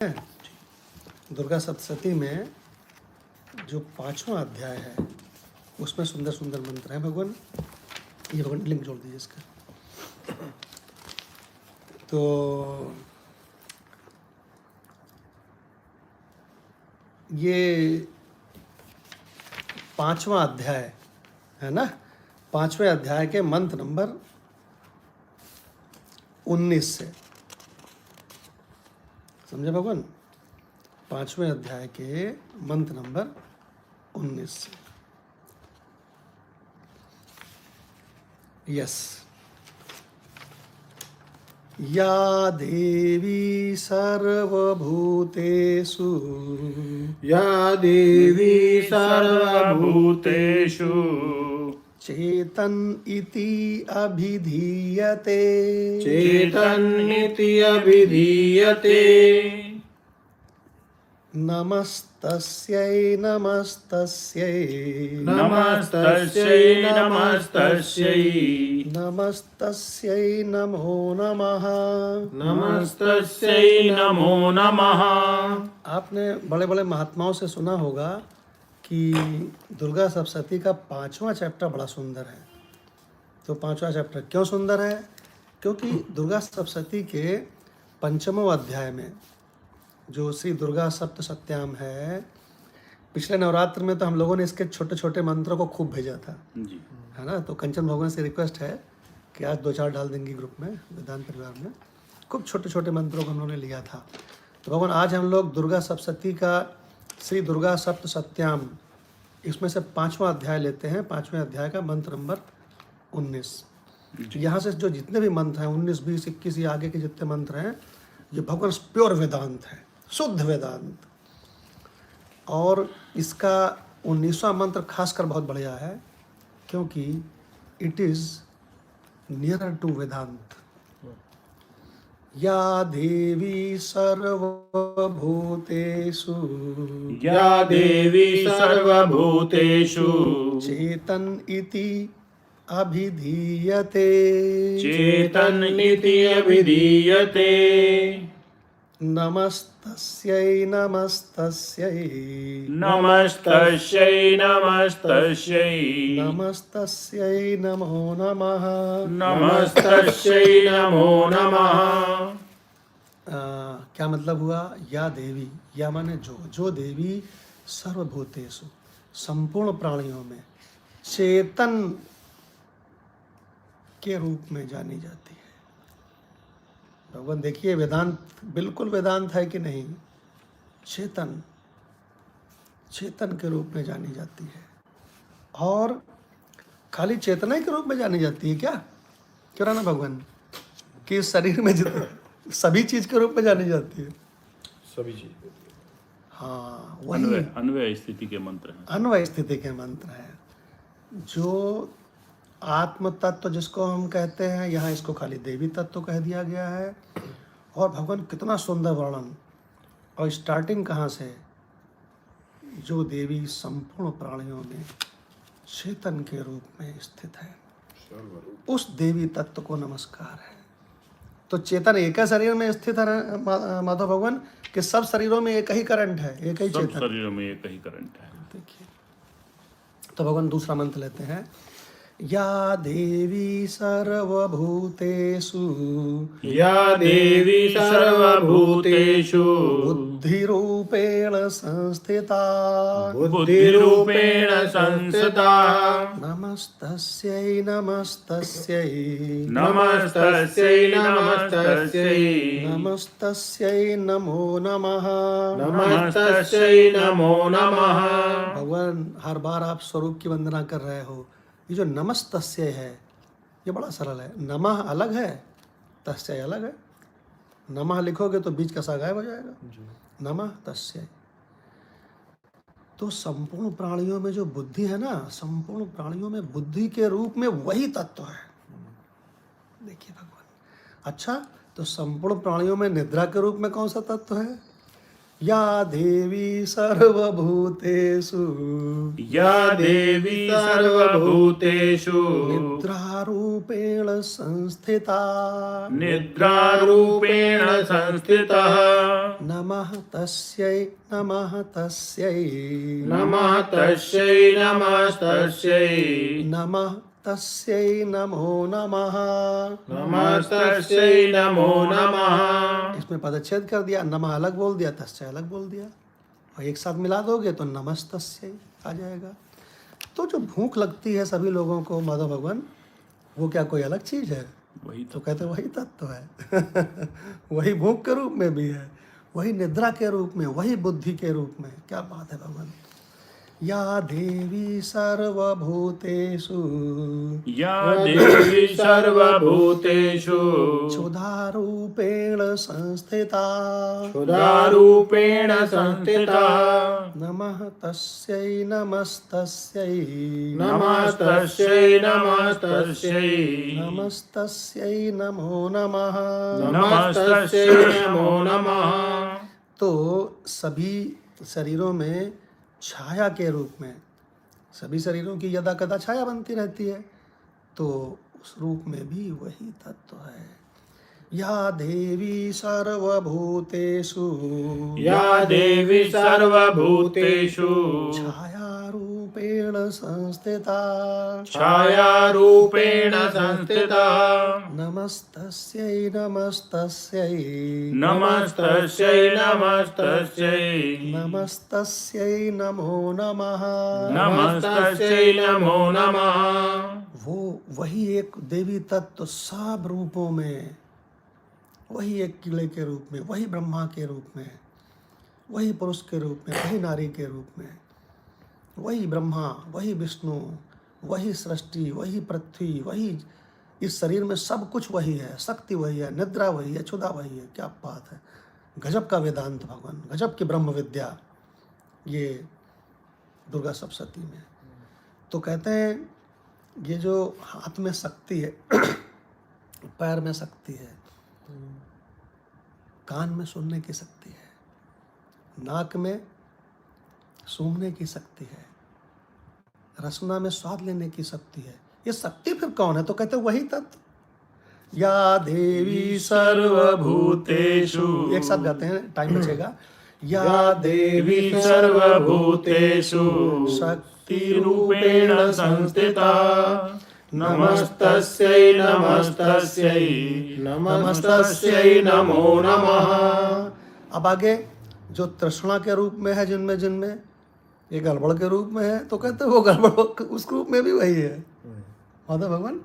दुर्गा सप्तशती में जो 5वां अध्याय है उसमें सुंदर सुंदर मंत्र हैं भगवान। ये भगवान लिंक जोड़ दीजिए इसका। तो ये 5वां अध्याय है ना। 5वें अध्याय के मंत्र नंबर 19 से समझे भगवान। 5वें अध्याय के मंत्र नंबर 19 से। यस। या देवी सर्वभूतेषु या देवी सर्वभूतेषु चेतन इति अभिधीयते चेतन्निति अभिधीयते नमस्तस्यै नमस्तस्यै नमस्तस्यै नमस्तस्यै नमस्तस्यै नमो नमः नमस्तस्यै नमो नमः। आपने बड़े बड़े महात्माओं से सुना होगा कि दुर्गा सप्तशती का 5वां चैप्टर बड़ा सुंदर है। तो 5वां चैप्टर क्यों सुंदर है? क्योंकि दुर्गा सप्तशती के 5वें अध्याय में जो श्री दुर्गा सप्तशत्याम है, पिछले नवरात्र में तो हम लोगों ने इसके छोटे छोटे मंत्रों को खूब भेजा था जी, है ना। तो कंचन भगवान से रिक्वेस्ट है कि आज 2-4 डाल देंगी ग्रुप में, वेदांत परिवार में। खूब छोटे छोटे मंत्रों को हम लोगों ने लिया था। तो भगवान आज हम लोग दुर्गा सप्तशती का श्री दुर्गा सप्तशत्याम इसमें से 5वां अध्याय लेते हैं। 5वें अध्याय का मंत्र नंबर 19। यहाँ से जो जितने भी मंत्र हैं 19, 20, 21 ये आगे के जितने मंत्र हैं ये भगवान प्योर वेदांत है, शुद्ध वेदांत। और इसका 19वां मंत्र खासकर बहुत बढ़िया है क्योंकि इट इज नियरर टू वेदांत। या देवी सर्वभूतेषु या देवी सर्वभूतेषु चेतन इति अभिधीयते चेतन्निति अभिधीयते नमस्तस्यै नमस्तस्यै नमस्तस्यै नमस्तस्यै नमस्तस्यै नमो नमः नमस्तस्यै नमो नमः। क्या मतलब हुआ? या देवी, या माने जो देवी सर्वभूतेषु संपूर्ण प्राणियों में चेतन के रूप में जानी जाती है। भगवान देखिए वेदांत बिल्कुल वेदांत है कि नहीं। चेतन के रूप में जानी जाती है। और खाली चेतना के रूप में जानी जाती है क्या? क्यों ना भगवान कि इस शरीर में सभी चीज के रूप में जानी जाती है। सभी चीज हाँ, वही अन्वय स्थिति के मंत्र हैं। अन्वय स्थिति के मंत्र है। जो आत्म तत्व जिसको हम कहते हैं, यहाँ इसको खाली देवी तत्व कह दिया गया है। और भगवान कितना सुंदर वर्णन। और स्टार्टिंग कहाँ से? जो देवी संपूर्ण प्राणियों में चेतन के रूप में स्थित है, उस देवी तत्व को नमस्कार है। तो चेतन एक ही शरीर में स्थित है माधव भगवान कि सब शरीरों में एक ही करंट है, एक ही सब चेतन। शरीरों में एक ही करंट है। देखिए, तो भगवान दूसरा मंत्र लेते हैं। या देवी सर्वभूतेषु या देवी सर्वभूतेषु बुद्धिरूपेण संस्थिता बुद्धिरूपेण संस्थिता नमस्तस्यै नमस्तस्यै नमस्तस्यै नमस्तस्यै नमस्तस्यै नमो नमः नमस्तस्यै नमो नमः। भगवान हर बार आप स्वरूप की वंदना कर रहे हो। ये जो नमस्तस्य है ये बड़ा सरल है। नमः अलग है, तस्य अलग है। नमः लिखोगे तो बीच का सा गायब हो जाएगा। नमः तस्य। तो संपूर्ण प्राणियों में जो बुद्धि है ना, संपूर्ण प्राणियों में बुद्धि के रूप में वही तत्व है। देखिए भगवान। अच्छा, तो संपूर्ण प्राणियों में निद्रा के रूप में कौन सा तत्व है? या देवी सर्वभूतेषु या देवी सर्वभूतेषु निद्रारूपेण संस्थिता निद्रारूपेण संस्थितः नमः तस्यै नमः तस्यै नमः तस्यै नमस्तस्यै नमः तस्यै नमो नमः। नमस्तस्यै नमो नमः। इसमें पदच्छेद कर दिया, नमः अलग बोल दिया, तस्य अलग बोल दिया, और एक साथ मिला दोगे तो नमस्तस्यै आ जाएगा। तो जो भूख लगती है सभी लोगों को माधव भगवान, वो क्या कोई अलग चीज़ है? वही तो कहते वही तत्व है। वही भूख के रूप में भी है, वही निद्रा के रूप में, वही बुद्धि के रूप में। क्या बात है भगवान। या देवी सर्वभूतेषु या देवी सर्वभूतेषु क्षुधारूपेण संस्थिता क्षुधारूपेण संस्थिता नमः तस्यै नमस्तस्यै नमस्तस्यै नमस्तस्यै नमस्तस्यै नमो नमः। नमस्तस्यै नमो नमः। तो सभी शरीरों में छाया के रूप में, सभी शरीरों की यदा कदा छाया बनती रहती है, तो उस रूप में भी वही तत्व है। या देवी सर्वभूतेषु या देवी सर्वभूतेषु छायारूपेण संस्थिता छायारूपेण संस्थिता नमस्तस्यै नमस्तस्यै नमस्तस्यै नमस्तस्यै नमस्तस्यै नमो नमः। नमस्तस्यै नमो नमः। वो वही एक देवी तत्व सब रूपों में, वही एक कीड़े के रूप में, वही ब्रह्मा के रूप में, वही पुरुष के रूप में, वही नारी के रूप में, वही ब्रह्मा, वही विष्णु, वही सृष्टि, वही पृथ्वी, वही इस शरीर में सब कुछ वही है। शक्ति वही है, निद्रा वही है, क्षुधा वही है। क्या बात है। गजब का वेदांत भगवान, गजब की ब्रह्म विद्या ये दुर्गा सप्तशती में। तो कहते हैं ये जो हाथ में शक्ति है, पैर में शक्ति है, कान में सुनने की शक्ति है, नाक में सूंघने की शक्ति है, रसना में स्वाद लेने की शक्ति है। ये शक्ति फिर कौन है? तो कहते हैं वही तत्व। या देवी सर्वभूतेषु, एक साथ गाते हैं, टाइम बचेगा। या देवी सर्वभूतेषु शक्ति रूपेण संस्थिता नमस्तस्यै नमस्तस्यै नमस्तस्यै नमो नमः। अब आगे जो तृष्णा के रूप में है, जिनमें जिनमें ये गड़बड़ के रूप में है, तो कहते हैं वो गड़बड़ उस रूप में भी वही है माधव भगवान।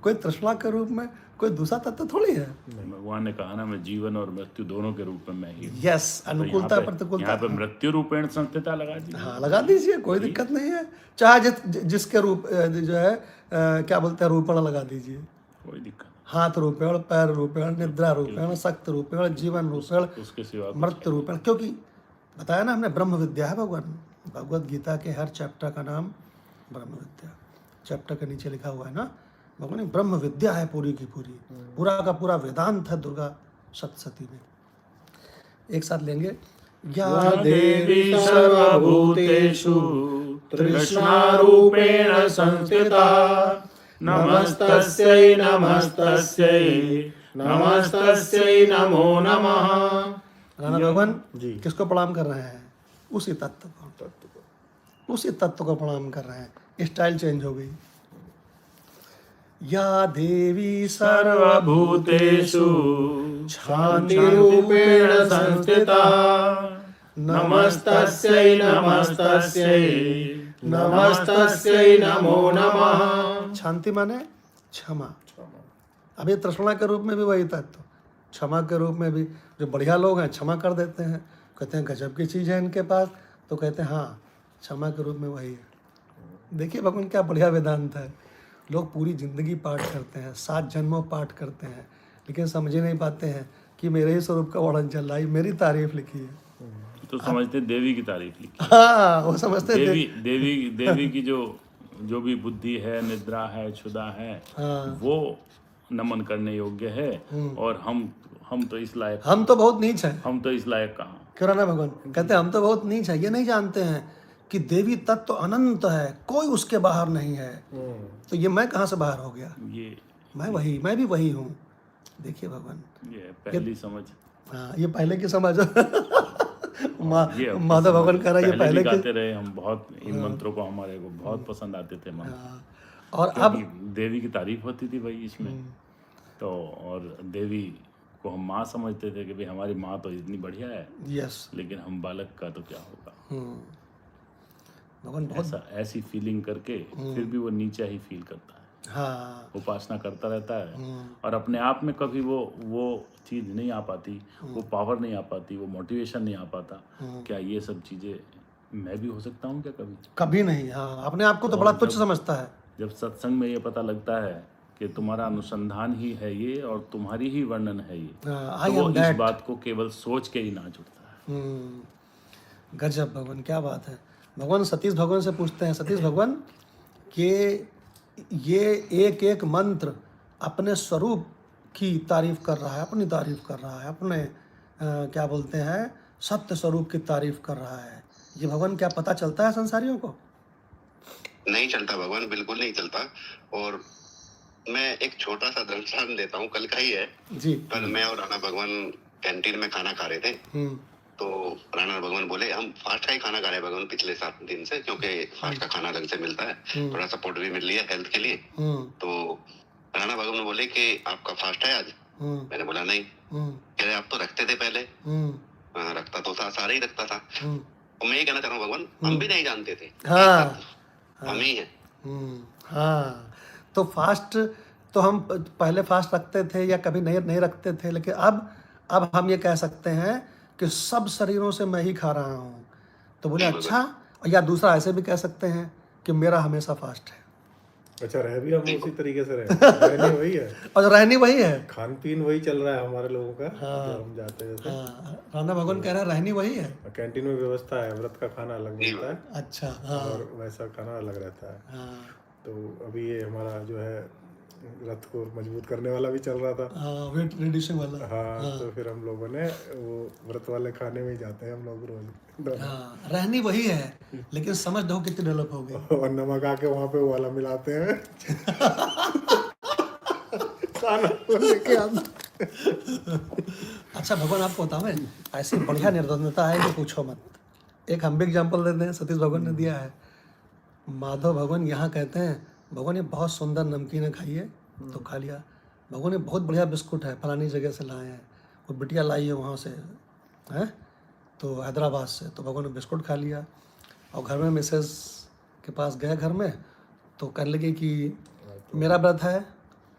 कोई तृष्णा के रूप में, कोई दूसरा तत्व थोड़ी है। भगवान ने कहा ना, मैं जीवन और मृत्यु दोनों के रूप में मैं ही हूँ। यस, तो अनुकूलता यहाँ प्रतिकूलता। पे मृत्यु रूपेण संस्थिता लगा दी। हाँ, लगा दीजिए, कोई दिक्कत नहीं है। चाहे जिसके रूप जो है क्या बोलते हैं, रूपण लगा दीजिए। कोई दिक्कत हाथ रूपेण, पैर रूपेण, निद्रा रूपेण, शक्ति रूपेण, जीवन रूपेण, उसके सिवा मृत्यु रूपेण। क्योंकि बताया ना हमने, ब्रह्म विद्या है भगवान। भगवत गीता के हर चैप्टर का नाम ब्रह्म विद्या, चैप्टर के नीचे लिखा हुआ है ना, भगवान ब्रह्म विद्या है पूरी की पूरी, पूरा का पूरा वेदांत है दुर्गा सप्तशती में। एक साथ लेंगे। या देवी सर्वभूतेषु तृष्णारूपेण संस्थिता नमस्तस्यै नमस्तस्यै नमस्तस्यै नमो नमः। राणा भगवान किसको प्रणाम कर रहे हैं? उसी तत्व को, उसी तत्व को प्रणाम कर रहे हैं। स्टाइल चेंज हो गई। या देवी सर्वभूतेषु शान्तिरूपेण संस्थिता नमस्तस्यै नमस्तस्यै नमस्तस्यै नमो नमः। शांति माने क्षमा। अब ये तृष्णा के रूप में भी वही तत्व, क्षमा के रूप में भी। जो बढ़िया लोग हैं क्षमा कर देते हैं, कहते हैं गजब की चीज़ है इनके पास, तो कहते हैं हाँ, क्षमा के रूप में वही है। देखिए भगवान क्या बढ़िया वेदांत है। लोग पूरी जिंदगी पाठ करते हैं, 7 जन्मों पाठ करते हैं, लेकिन समझ ही नहीं पाते हैं कि मेरे ही स्वरूप का वर्णन चल रहा है, मेरी तारीफ लिखी है। तो समझते देवी की तारीफ लिखी। हाँ, वो समझते हैं देवी की जो भी बुद्धि है, निद्रा है, क्षुधा है, हाँ। वो नमन करने योग्य है। और हम तो इस लायक, हम तो बहुत नीच हैं। हम तो इस लायक कहाँ। क्यों राणा भगवान कहते हैं हम तो बहुत नीच है, ये नहीं जानते हैं कि देवी तत्व तो अनंत है, कोई उसके बाहर नहीं है। तो ये मैं कहाँ से बाहर हो गया? ये मैं भी वही हूँ। देखिए भगवान, ये पहली समझ। हाँ ये पहले की समझ। ये अपनी माधव समझ भगवान कह रहा है ये पहले भी पहले गाते की। रहे हम, बहुत इन मंत्रों को हमारे को बहुत पसंद आते थे मंत्र, हाँ, और अब क्योंकि देवी की तारीफ होती थी भाई इसमें। तो और देवी को हम माँ समझते थे कि भाई हमारी माँ तो इतनी बढ़िया है, यस लेकिन हम बालक का तो क्या होगा। भगवान बहुत, ऐसा ऐसी फीलिंग करके फिर भी वो नीचा ही फील करता है, हाँ उपासना करता रहता है, और अपने आप में कभी वो चीज़ नहीं आ पाती, वो पावर नहीं आ पाती, वो मोटिवेशन नहीं आ पाता। क्या ये सब चीज़ें मैं भी हो सकता हूँ क्या कभी? कभी नहीं। हाँ अपने आप को तो बड़ा तुच्छ समझता है। जब सत्संग में ये पता लगता है कि तुम्हारा अनुसंधान ही है ये और तुम्हारी ही वर्णन है ये, तो आई वो एम इस दैट। बात को केवल सोच के ही ना जुड़ता है। गजब भगवान, क्या बात है। भगवान सतीश भगवान से पूछते हैं, सतीश भगवान कि ये एक एक मंत्र अपने स्वरूप की तारीफ कर रहा है, अपनी तारीफ कर रहा है, अपने क्या बोलते हैं सत्य स्वरूप की तारीफ कर रहा है। ये भगवान क्या पता चलता है संसारियों को? नहीं चलता भगवान, बिल्कुल नहीं चलता। और मैं एक छोटा सा दृष्टांत देता हूँ, कल का ही है। जी। कल मैं और राणा भगवान कैंटीन में खाना खा रहे थे। तो राणा भगवान बोले हम फास्ट का ही खाना खा रहे हैं भगवान पिछले 7 दिन से, क्योंकि फास्ट का खाना अलग से मिलता है, थोड़ा सपोर्ट भी मिल रही है हेल्थ के लिए। तो राणा भगवान ने बोले कि आपका फास्ट है आज? मैंने बोला नहीं। कह रहे आप तो रखते थे पहले। रखता तो था, सारे ही रखता था। और मैं ये कहना चाह रहा हूँ भगवान, हम भी नहीं जानते थे। हाँ हम ही हैं। हाँ, तो फास्ट तो हम पहले फास्ट रखते थे या कभी नहीं रखते थे, लेकिन अब हम ये कह सकते हैं कि सब शरीरों से मैं ही खा रहा हूँ। तो बोले अच्छा, या दूसरा ऐसे भी कह सकते हैं कि मेरा हमेशा फास्ट है। अच्छा, रह भी हम उसी तरीके से रहने वही है, और रहनी वही है, खान पीन वही चल रहा है हमारे लोगों का। जो हम जाते हैं राणा भगवान कह रहा है रहनी वही है। कैंटीन में व्यवस्था है, व्रत का खाना अलग मिलता है। अच्छा, हाँ, और वैसा खाना अलग रहता है। हाँ, तो अभी ये हमारा जो है रथ को मजबूत करने वाला भी चल रहा था, वेट रिड्यूसिंग वाला। हाँ। तो फिर हम लोगों ने वो व्रत वाले खाने में ही जाते हैं हम लोग रोज। हाँ, रहनी वही है, लेकिन समझ दो कितनी डेवलप हो गई। और नमक आके वहाँ पे वो वाला मिलाते हैं खाना को लेके आते। अच्छा भगवान आपको बताओ, ऐसी बढ़िया निर्धनता है कि पूछो मत। एक हम भी एग्जाम्पल देते हैं, सतीश भगवान ने दिया है। माधव भगवान यहाँ कहते हैं भगवान ये बहुत सुंदर नमकीन है, खाइए। तो खा लिया। भगवान ये बहुत बढ़िया बिस्कुट है, फलानी जगह से लाए हैं, वो बिटिया लाई है वहाँ से, हैं तो हैदराबाद से। तो भगवान ने बिस्कुट खा लिया और घर में मिसेस के पास गए घर में, तो कहने लगे कि मेरा व्रत है,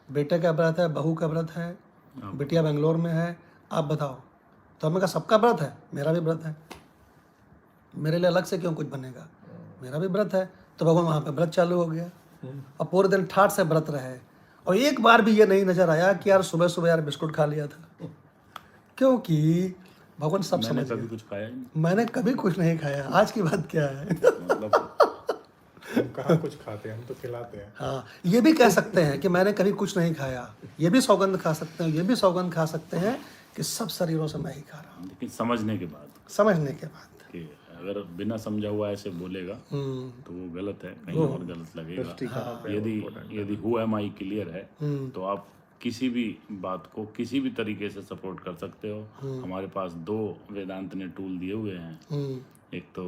बेटे का व्रत है, बहू का व्रत है, बिटिया बेंगलोर में है, आप बताओ। तो हमने कहा सबका व्रत है, मेरा भी व्रत है, मेरे लिए अलग से क्यों कुछ बनेगा, मेरा भी व्रत है। तो भगवान वहाँ पे व्रत चालू हो गया और पूरे दिन ठाठ से व्रत रहे। और एक बार भी ये नहीं नजर आया कि यार सुबह सुबह यार बिस्कुट खा लिया था, क्योंकि भगवान सब समझ कभी गए। कुछ खाया ही नहीं। मैंने कभी कुछ नहीं खाया, आज की बात क्या है। मतलब हम कहाँ कुछ खाते हैं, हम तो खिलाते हैं। हाँ, ये भी कह सकते हैं कि मैंने कभी कुछ नहीं खाया, ये भी सौगंध खा सकते हैं, ये भी सौगंध खा सकते हैं कि सब शरीरों से मैं ही खा रहा हूँ। लेकिन समझने के बाद समझने के बाद कि अगर बिना समझा हुआ ऐसे बोलेगा तो वो गलत है, कहीं और गलत लगेगा। यदि हु एम आई क्लियर है तो आप किसी भी बात को किसी भी तरीके से सपोर्ट कर सकते हो। हमारे पास 2 वेदांत ने टूल दिए हुए हैं, एक तो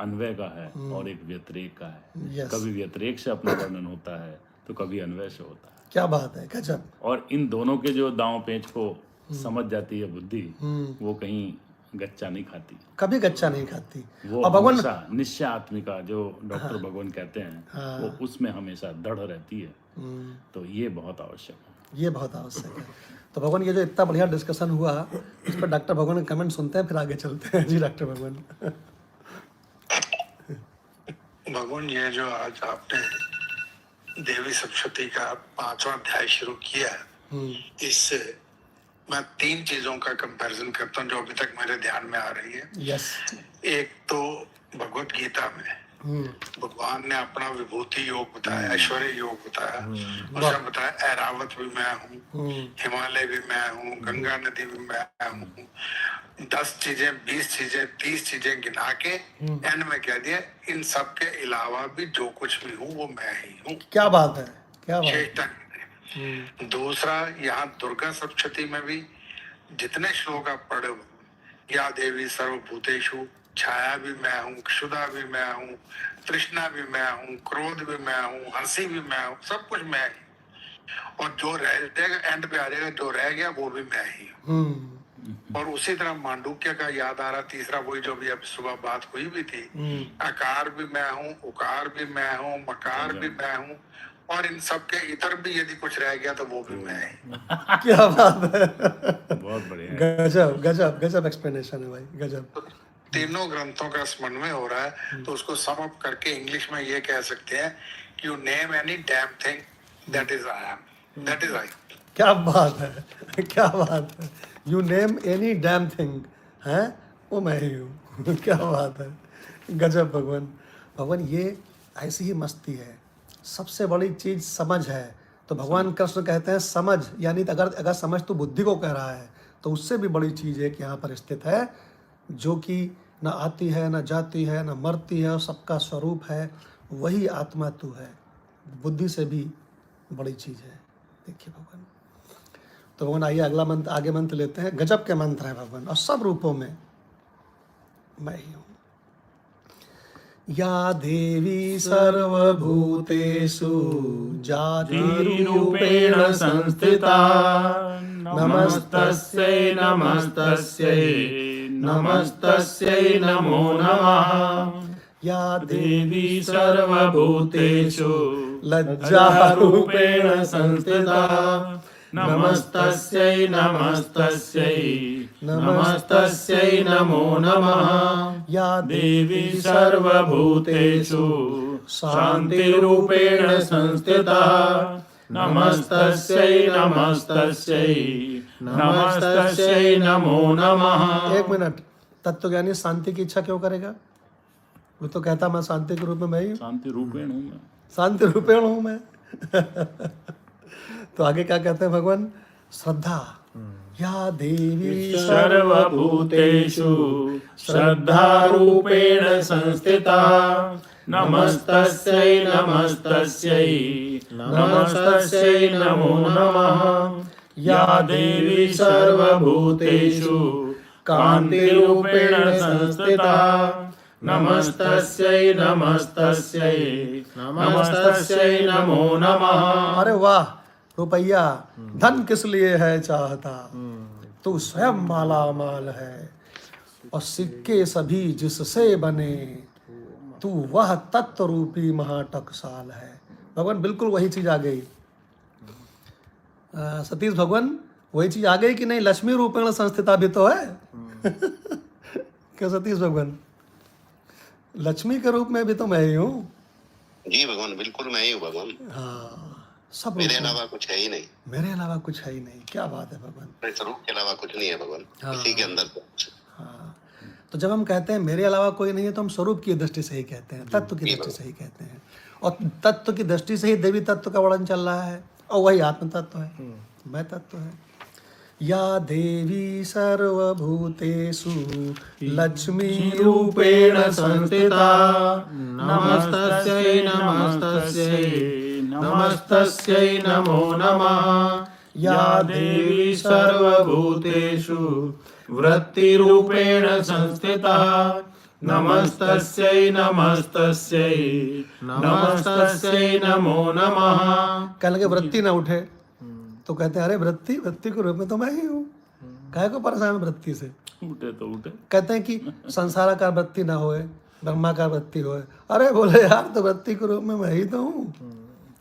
अन्वय का है और एक व्यतिरेक का है। Yes. कभी व्यतिरेक से अपना वर्णन होता है तो कभी अन्वय से होता है। क्या बात है, गजब। और इन दोनों के जो दांव पेंच को समझ जाती है बुद्धि, वो कहीं गच्चा नहीं खाती, कभी गच्चा नहीं खाती। वो और भगवान हमेशा निश्चय आत्मिका जो डॉक्टर भगवान कहते हैं वो उसमें हमेशा दृढ़ रहती है। तो ये बहुत आवश्यक है, ये बहुत आवश्यक है। तो भगवान ये जो इतना बढ़िया डिस्कशन हुआ, इस पर डॉक्टर भगवान के कमेंट सुनते हैं, फिर आगे चलते हैं। जी डॉक्टर भगवान। भगवान ये जो आज आपने देवी सप्तशती का 5वां अध्याय शुरू किया है, इससे मैं 3 चीजों का कंपैरिजन करता हूँ जो अभी तक मेरे ध्यान में आ रही है। यस। एक तो भगवत गीता में भगवान ने अपना विभूति योग बताया, ऐश्वर्य योग बताया, उसने बताया ऐरावत भी मैं हूँ, हिमालय भी मैं हूँ, गंगा नदी भी मैं हूँ। 10 चीजें, 20 चीजें, 30 चीजें गिना के एंड में कह दिया इन सब के अलावा भी जो कुछ भी हूँ वो मैं ही हूँ। क्या बात है, क्या बात है। चेतन। दूसरा, यहाँ दुर्गा सप्तशती में भी जितने श्लोक आप पढ़े हो, या देवी सर्वभूतेषु, छाया भी मैं हूँ, क्षुधा भी मैं हूँ, तृष्णा भी मैं हूँ, क्रोध भी मैं हूँ, हंसी भी मैं हूँ, सब कुछ मैं ही। और जो रह जाएगा एंड पे आ जाएगा, जो रह गया वो भी मैं ही हूँ। और उसी तरह मांडुक्य का याद आ रहा, तीसरा वही जो भी अब सुबह बात हुई भी थी, आकार भी मैं हूँ, उकार भी मैं हूँ, मकार भी मैं हूँ, और इन सब के इतर भी यदि कुछ रह गया तो वो भी मैं ही। क्या बात है। बहुत बढ़िया है। गजब गजब गजब एक्सप्लेनेशन है भाई, गजब। तो तीनों ग्रंथों का समन्वय हो रहा है, तो उसको सम अप करके इंग्लिश में ये कह सकते हैं कि you name any damn thing that is I am, that is I. क्या बात है, क्या बात है। You name any damn thing, है वो मैं ही हूँ। क्या बात है, गजब। भगवान भगवान ये ऐसी ही मस्ती है। सबसे बड़ी चीज़ समझ है। तो भगवान कृष्ण कहते हैं समझ, यानी अगर समझ तो बुद्धि को कह रहा है, तो उससे भी बड़ी चीज़ एक यहाँ पर स्थित है, जो कि न आती है, न जाती है, न मरती है, और सबका स्वरूप है। वही आत्मा तू है। बुद्धि से भी बड़ी चीज़ है। देखिए भगवान। तो भगवान आइए अगला मंत्र, आगे मंत्र लेते हैं। गजब के मंत्र है भगवान, और सब रूपों में मैं ही हूँ। या देवी सर्वभूतेषु जातिरूपेण संस्थिता, नमस्तस्यै नमस्तस्यै नमस्तस्यै नमो नमः। या देवी सर्वभूतेषु लज्जारूपेण संस्थिता, नमस्तस्यै नमस्तस्यै नमस्तस्यै नमो नमः। या देवी सर्वभूतेषु शान्तिरूपेण संस्थिता, नमस्तस्यै नमस्तस्यै नमस्तस्यै नमो नमः। 1 मिनट, तत्वज्ञानी शांति की इच्छा क्यों करेगा? वो तो कहता मैं शांति के रूप में मैं ही हूँ, शांति रूपेण हूँ मैं, शांति रूपेण हूँ मैं। तो आगे क्या कहते हैं भगवान? श्रद्धा। या देवी सर्वभूतेषु श्रद्धारूपेण संस्थिता, नमस्तस्यै नमस्तस्यै नमस्तस्यै नमो नमः। या देवी सर्वभूतेषु कान्तिरूपेण संस्थिता, नमस्तस्यै नमस्तस्यै नमस्तस्यै नमो नमः। अरे वाह रुपया धन किस लिए है चाहता, तू स्वयं माला माल है, और सिक्के सभी जिससे बने, तू वह तत्व रूपी महाटकसाल है। भगवान बिल्कुल वही चीज आ गई। सतीश भगवान वही चीज आ गई कि नहीं? लक्ष्मी रूपेण संस्थिता भी तो है। क्या सतीश भगवान? लक्ष्मी के रूप में भी तो मैं ही हूँ। जी भगवान, बिल्कुल मैं ही हूँ भगवान। हाँ, सब मेरे अलावा कुछ है ही नहीं। मेरे अलावा कुछ है ही नहीं। क्या बात है भगवान। मेरे स्वरूप के अलावा कुछ नहीं है भगवान। हाँ। इसी के अंदर कुछ। हाँ, तो जब हम कहते हैं मेरे अलावा कोई नहीं है, तो हम स्वरूप की दृष्टि से ही कहते हैं, तत्व की दृष्टि से ही कहते हैं। और तत्व की दृष्टि से ही देवी तत्व का वर्णन चल रहा है, और वही आत्म तत्व है, मैं तत्व है। या देवी सर्वभूतेषु लक्ष्मी रूपेण संस्थिता, नमस्तस्यै नमस्तस्यै नमस्तस्यै नमो नमः। या देवी सर्वभूतेषु वृत्तिरूपेण संस्थिता, नमस्तस्यै नमस्तस्यै नमस्तस्यै नमो नमः। कह लगे वृत्ति ना उठे, तो कहते हैं अरे वृत्ति के रूप में तो मैं ही हूँ, काहे को परेशान वृत्ति से? उठे तो उठे। कहते हैं कि संसार का वृत्ति ना होए, ब्रह्मा का वृत्ति होए। अरे बोले यार, तो वृत्ति के रूप में मैं ही तो हूँ,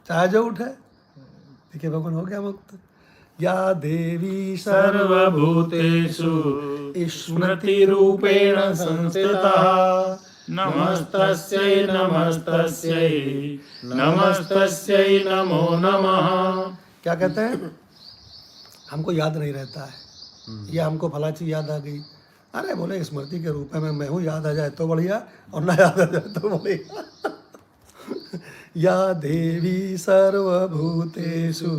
चाहे जो उठे। देखिए भगवान हो गया मुक्त। या देवी सर्वभूतेषु स्मृतिरूपेण संस्थिता, नमस्तस्यै नमस्तस्यै नमस्तस्यै नमो नमः। क्या कहते हैं? हमको याद नहीं रहता है, या हमको फला चीज याद आ गई, अरे बोले स्मृति के रूप में मैं हूँ, याद आ जाए तो बढ़िया और ना याद आ जाए तो बढ़िया। या देवी सर्वभूतेषु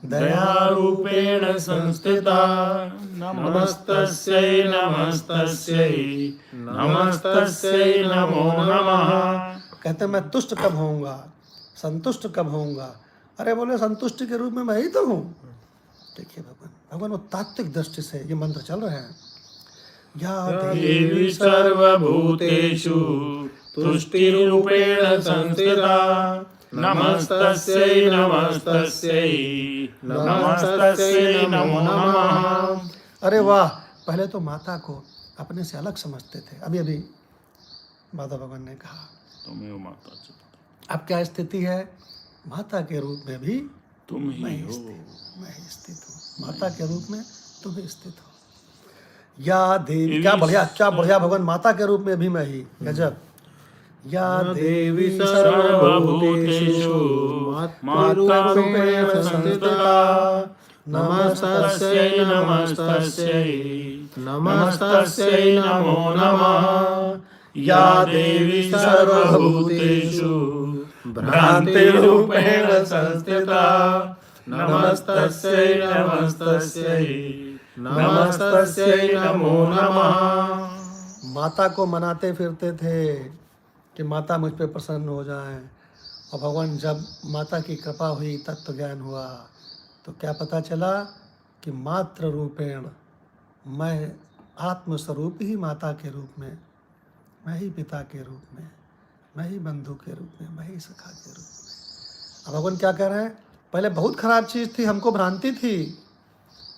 दयारूपेण संस्थिता नमस्तस्यै नमस्तस्यै नमस्तस्यै नमो नमः। कहते मैं तुष्ट कब होऊंगा, संतुष्ट कब होऊंगा? अरे बोले संतुष्ट के रूप में मैं ही तो हूँ। देखिए भगवान वो तात्विक दृष्टि से ये मंत्र चल रहे हैं। या देवी सर्वभूतेषु तुष्टिरूपेण संस्थिता नमस्तस्यै नमस्तस्यै नमस्तस्यै नमो नमः। अरे वाह, पहले तो माता को अपने से अलग समझते थे, अभी अभी माता भगवान ने कहा तुम्हें माता च अब क्या स्थिति है? माता के रूप में भी तुम ही मैं हो। स्थित हूँ, माता के रूप में तुम ही स्थित हो। या देवी, क्या बढ़िया भगवान, माता के रूप में भी मैं ही, गजब। या देवी सर्वभूतेषु मातृरूपेण संस्थिता नमस्तस्यै नमस्तस्यै नमस्तस्यै नमो नमः। या देवी सर्वभूतेषु भ्रान्तिरूपेण संस्थिता नमस्तस्यै नमस्तस्यै नमस्तस्यै नमो नमः। माता को मनाते फिरते थे कि माता मुझ पे प्रसन्न हो जाए, और भगवान जब माता की कृपा हुई, तत्व ज्ञान हुआ, तो क्या पता चला कि मातृ रूपेण मैं आत्मस्वरूप ही माता के रूप में, मैं ही पिता के रूप में, मैं ही बंधु के रूप में, मैं ही सखा के रूप में। अब भगवान क्या कह रहे हैं? पहले बहुत खराब चीज़ थी, हमको भ्रांति थी,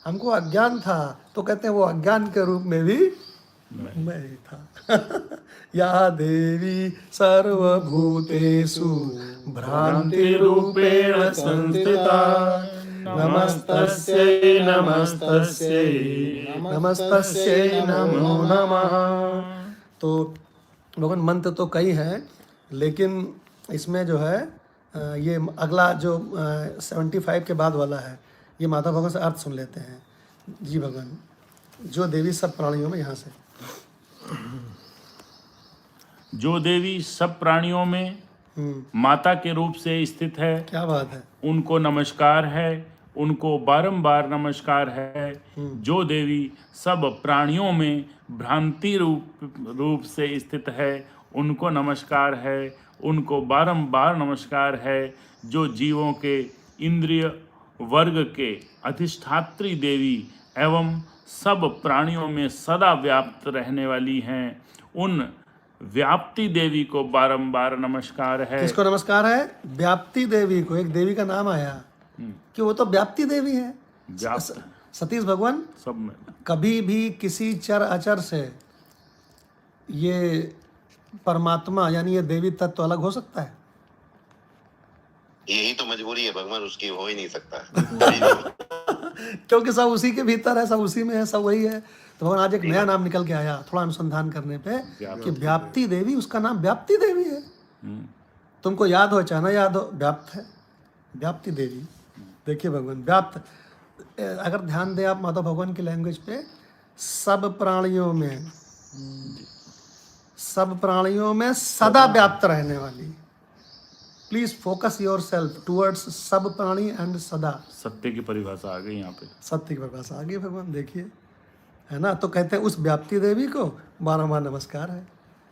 हमको अज्ञान था, तो कहते हैं वो अज्ञान के रूप में भी मैं ही था। या देवी सर्वभूतेषु भ्रान्तिरूपेण संस्थिता नमस्तस्यै नमस्तस्यै नमस्तस्यै नमो नमः। तो भगवान मंत्र तो कई हैं, लेकिन इसमें जो है ये अगला जो 75 के बाद वाला है, ये माता भगवान से अर्थ सुन लेते हैं। जी भगवान, जो देवी सब प्राणियों में, यहाँ से जो देवी सब प्राणियों में माता के रूप से स्थित है, क्या बात है, उनको नमस्कार है, उनको बारंबार नमस्कार है। जो देवी सब प्राणियों में भ्रांति रूप से स्थित है, उनको नमस्कार है, उनको बारंबार नमस्कार है। जो जीवों के इंद्रिय वर्ग के अधिष्ठात्री देवी एवं सब प्राणियों में सदा व्याप्त रहने वाली हैं, उन व्याप्ति देवी को बारंबार नमस्कार है। किसको नमस्कार है? व्याप्ति देवी को। एक देवी का नाम आया कि वो तो व्याप्ति देवी है। व्याप्त सतीश भगवान सब में कभी भी किसी चर अचर से ये परमात्मा यानी ये देवी तत्व अलग हो सकता है? यही तो मजबूरी है भगवान, उसकी हो ही नहीं सकता। क्योंकि सब उसी के भीतर है, सब उसी में है, सब वही है। तो भगवान आज एक नया नाम निकल के आया थोड़ा अनुसंधान करने पे कि व्याप्ति देवी, उसका नाम व्याप्ति देवी है। तुमको याद हो चाहे ना याद हो, व्याप्त है, व्याप्ति देवी। देखिए भगवान व्याप्त, अगर ध्यान दें आप माता भगवान की लैंग्वेज पे, सब प्राणियों में सदा व्याप्त रहने वाली। Please focus your self towards सब प्राणी एंड सदा। सत्य की परिभाषा आ गई यहाँ पे, सत्य की परिभाषा आ गई भगवान, देखिए, है ना। तो कहते हैं उस व्याप्ति देवी को बारंबार नमस्कार है।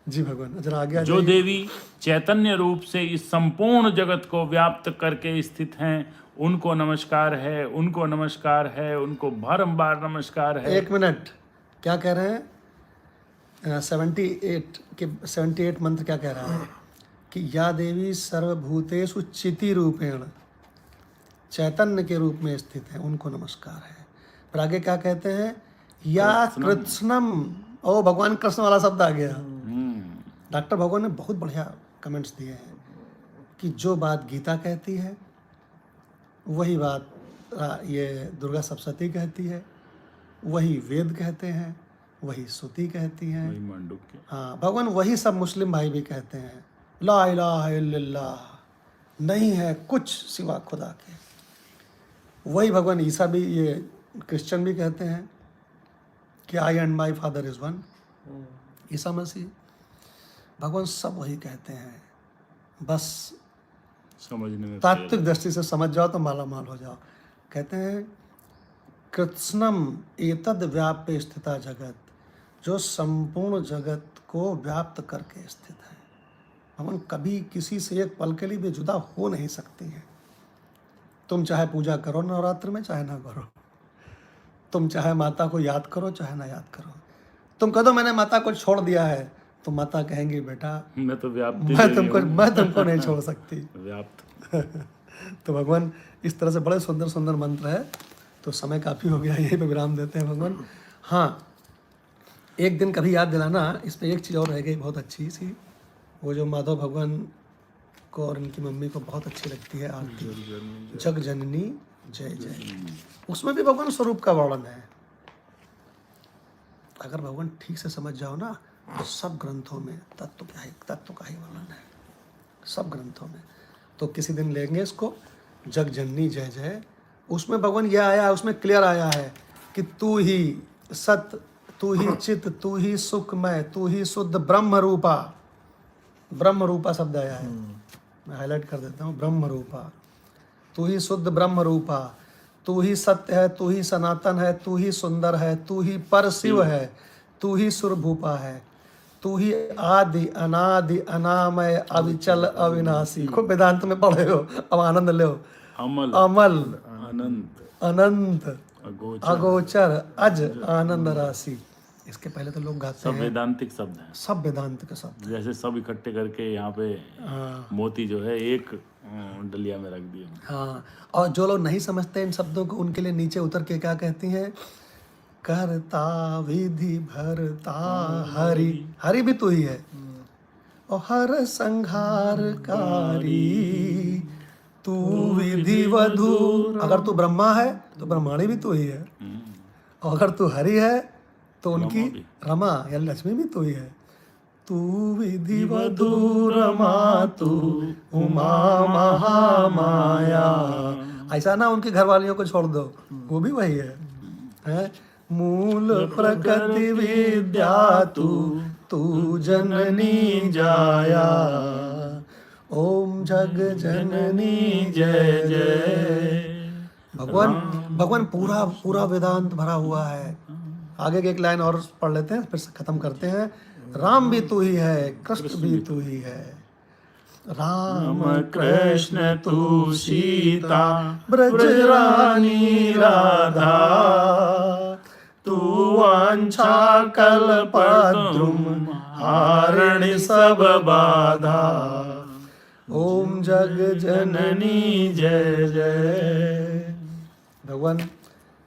जी भगवान जरा आगे। जो देवी चैतन्य रूप से इस संपूर्ण जगत को व्याप्त करके स्थित हैं, उनको नमस्कार है, उनको नमस्कार है, उनको बारंबार नमस्कार है। एक मिनट, क्या कह रहे हैं? 78 मंत्र क्या कह रहा है कि या देवी सर्वभूतेषु चिति रूपेण, चैतन्य के रूप में स्थित है, उनको नमस्कार है। फिर आगे क्या कहते हैं? या कृष्णम, ओ भगवान कृष्ण वाला शब्द आ गया। डॉक्टर भगवान ने बहुत बढ़िया कमेंट्स दिए हैं कि जो बात गीता कहती है वही बात ये दुर्गा सप्तशती कहती है, वही वेद कहते हैं, वही श्रुति कहती हैं, वही मांडुक्य। हाँ भगवान वही सब मुस्लिम भाई भी कहते हैं, ला इलाहा इल्लल्लाह, नहीं है कुछ सिवा खुदा के। वही भगवान ईसा भी, ये क्रिश्चियन भी कहते हैं कि I and my father is one. ईसा मसीह, भगवान सब वही कहते हैं, बस समझने में तात्विक दृष्टि से समझ जाओ तो माला माल हो जाओ। कहते हैं कृत्स्नम एतद व्याप्य स्थिता जगत, जो संपूर्ण जगत को व्याप्त करके स्थित है। भगवान कभी किसी से एक पल के लिए भी जुदा हो नहीं सकती हैं। तुम चाहे पूजा करो नवरात्र में, चाहे ना करो, तुम चाहे माता को याद करो चाहे ना याद करो, तुम कह दो मैंने माता को छोड़ दिया है, तो माता कहेंगी बेटा मैं तो व्याप्त मैं तुमको नहीं छोड़ सकती। व्याप्त। तो भगवान इस तरह से बड़े सुंदर सुंदर मंत्र है। तो समय काफ़ी हो गया, यहीं पे विराम देते हैं भगवान। हाँ, एक दिन कभी याद दिलाना, इस पर एक चीज़ और रह गई बहुत अच्छी सी, वो जो माधव भगवान को और इनकी मम्मी को बहुत अच्छी लगती है आरती, जग जननी जय जय। उसमें भी भगवान स्वरूप का वर्णन है। अगर भगवान ठीक से समझ जाओ ना, तो सब ग्रंथों में तत्व का ही वर्णन है, सब ग्रंथों में। तो किसी दिन लेंगे इसको, जग जननी जय जय। उसमें भगवान यह आया, उसमें क्लियर आया है कि तू ही सत, तू ही चित, तू ही सुखमय, तू ही शुद्ध ब्रह्म रूपा। ब्रह्म रूपा शब्द आया है, मैं हाईलाइट कर देता हूँ, ब्रह्म रूपा। तू ही शुद्ध ब्रह्म रूपा, तू ही सत्य है, तू ही सनातन है, तू ही सुंदर है, तू ही पर शिव है, तू ही सुरभूपा है, तू ही आदि अनादि अनामय अविचल अविनाशी। खूब वेदांत में पढ़े हो, अब आनंद लो। अमल अमल अनंत अनंत अगोचर अगोचर अज आनंद राशि। इसके पहले तो लोग गाते सब हैं, वेदांतिक शब्द हैं। सब वेदांत के शब्द। जैसे सब इकट्ठे करके यहाँ पे मोती जो है एक डलिया में रख दिए। हाँ, और जो लोग नहीं समझते इन शब्दों को, उनके लिए नीचे उतर के क्या कहती हैं, करता विधि भरता हरि, हरि भी तू ही है, और हर संहारकारी तू विधि वधु। अगर तू ब्रह्मा है तो ब्रह्माणी भी तू ही है, और अगर तू हरि है तो उनकी रमा या लक्ष्मी भी तू ही है। तू विधि वधु रमा तू उमा महामाया। ऐसा ना उनकी घरवालियों को छोड़ दो, वो भी वही है? मूल प्रकृति विद्या तू, तू जननी जाया। ओम जग जननी जय जय। भगवान पूरा वेदांत भरा हुआ है। आगे की एक लाइन और पढ़ लेते हैं, फिर खत्म करते हैं। राम भी तू ही है, कृष्ण भी तू ही है, राम कृष्ण तू सीता ब्रजरानी राधा। तू वांछा कल्पद्रुम हारिणी सब बाधा। ओम जग जननी जय जय। भगवान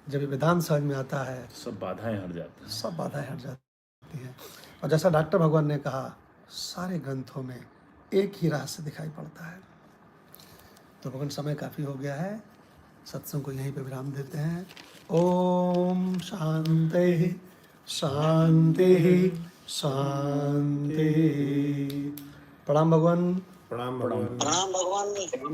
जब वेदांत समझ में आता है, सब बाधाएं हट जाती हैं। सब बाधाएं हट जाती हैं। और जैसा डॉक्टर भगवान ने कहा, सारे ग्रंथों में एक ही रहस्य दिखाई पड़ता है। तो भगवान समय काफ़ी हो गया है, सत्संग को यहीं पे विराम देते हैं। ओम शांति शांति शांति। प्रणाम भगवान। प्रणाम भगवान। प्रणाम।